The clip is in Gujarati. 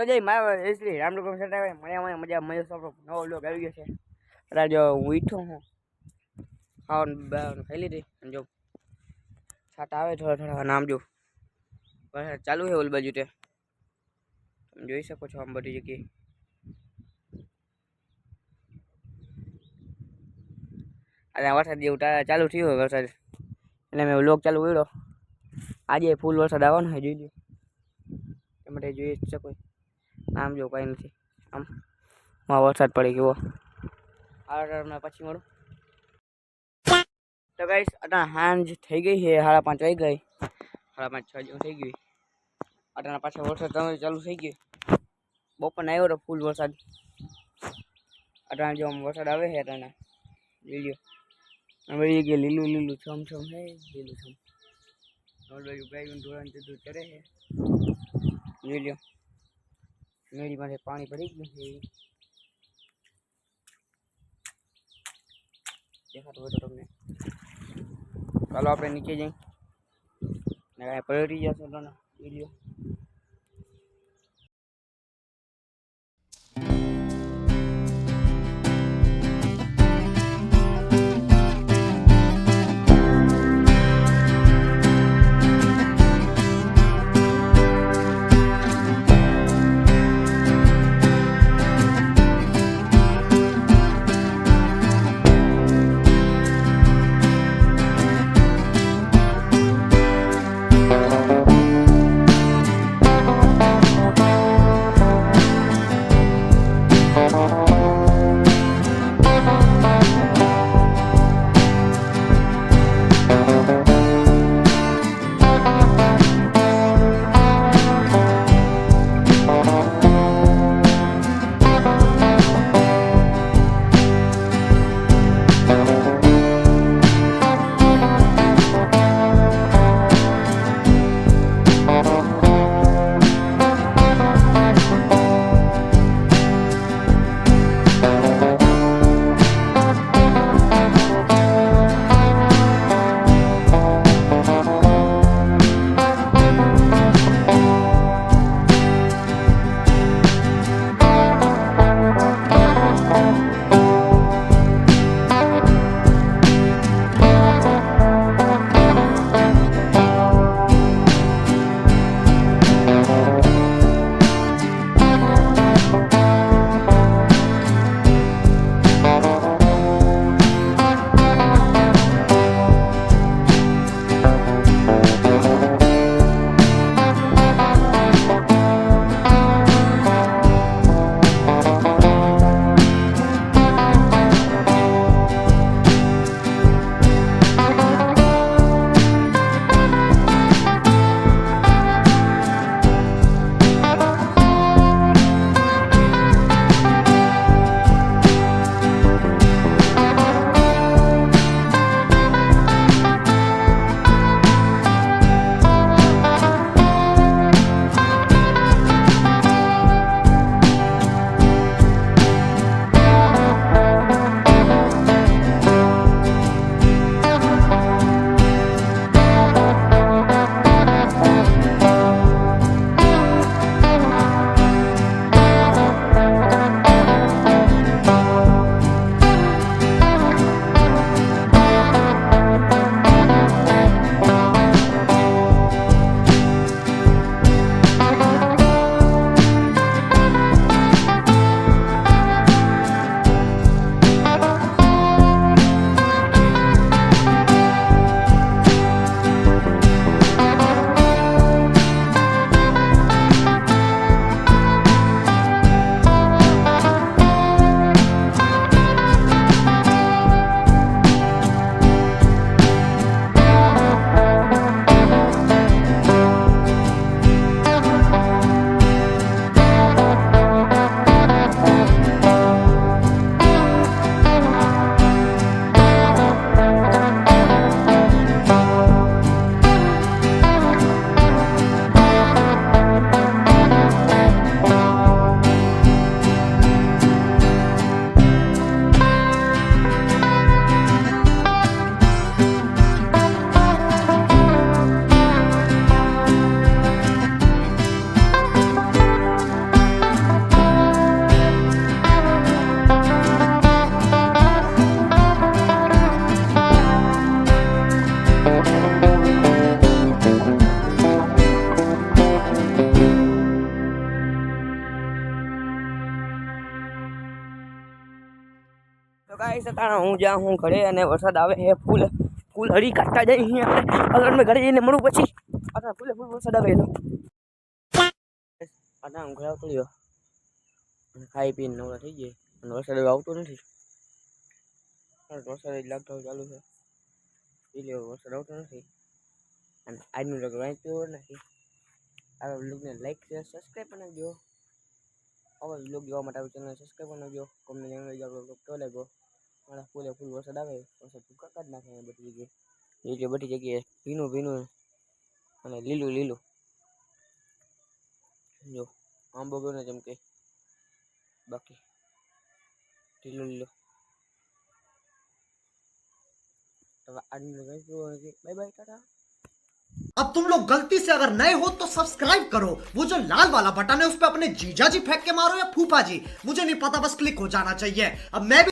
તો જઈ મારા એસલી રામડું કોમ સેટ આવે મજા મજા આપણો નવો લોક આવી ગયો છે અત્યારે જો હું ઉઠ્યો હું ખાવાનું ખાઈ લીધી અને જો છાટા આવે થોડા નામ જો વરસાદ ચાલુ છે ઓલ બાજુ તે તમે જોઈ શકો છો આમ બધી જગ્યાએ અને વરસાદ જેવું ચાલુ થયું હોય વરસાદ એટલે મેં લોક ચાલુ કર્યો આજે ફૂલ વરસાદ આવવાનો છે જોઈ લો એ માટે જોઈ શકો આમ જો કંઈ નથી આમ વરસાદ પડી ગયો આ પછી મળું તો ગાઈસ અટા હાંજ થઈ ગઈ છે 5:30 વાગી ગઈ 5:30 6 જેવું થઈ ગયું અટાના પાછા વરસાદ ચાલુ થઈ ગયો બપોર આવ્યો તો ફૂલ વરસાદ અટાણા જો વરસાદ આવે છે અટાણા જોઈ લો કે લીલું લીલું છમ હે લીલું છમ બાજુ ગાયું ધોરણ જતું ચરે છે જોઈ લો મેળી માટે પાણી ભરી ગયું છે દેખાતું હોય તો તમને ચાલો આપણે નીચે જઈએ ને કાંઈ પલટી જશે તો વિડીયો તો ગાઈસ તાણા હું જ્યાં હું ઘરે અને વરસાદ આવે હે ફૂલ ફૂલ હરી કાઢતા જાય અહીંયા આપણે અગર મેં ઘરે જઈને મળું પછી આ ફૂલે ફૂલ વરસાદ આવે એનો આ હું ઘરે આવતો રહ્યો અને ખાઈ પીને નવરા થઈ જાય અને વરસાદ આવતો નથી વરસાદ જ લાગતો ચાલુ છે એટલે વરસાદ આવતો નથી અને આજનું લગ વાંચ્યો નથી આ વ્લોગને લાઈક શેર સબસ્ક્રાઈબ પણ નાખજો આવા વ્લોગ જોવા માટે ચેનલ સબસ્ક્રાઈબ પણ નાખજો કોમને જણાવી જાવ વ્લોગ કેવો લાગ્યો મારા ફૂલે ફૂલ વરસાદ આવે વરસાદ ભૂકા જ નાખે બધી જગ્યાએ બધી જગ્યાએ ભીનું ભીનું અને લીલું લીલું જો આંબો ગયો ને જેમ કે બાકી લીલું લીલું तो आज बाय बाय टाटा। अब तुम लोग गलती से अगर नए हो तो सब्सक्राइब करो, वो जो लाल वाला बटन है उस पर अपने जीजा जी फेंक के मारो या फूफा जी, मुझे नहीं पता, बस क्लिक हो जाना चाहिए। अब मैं भी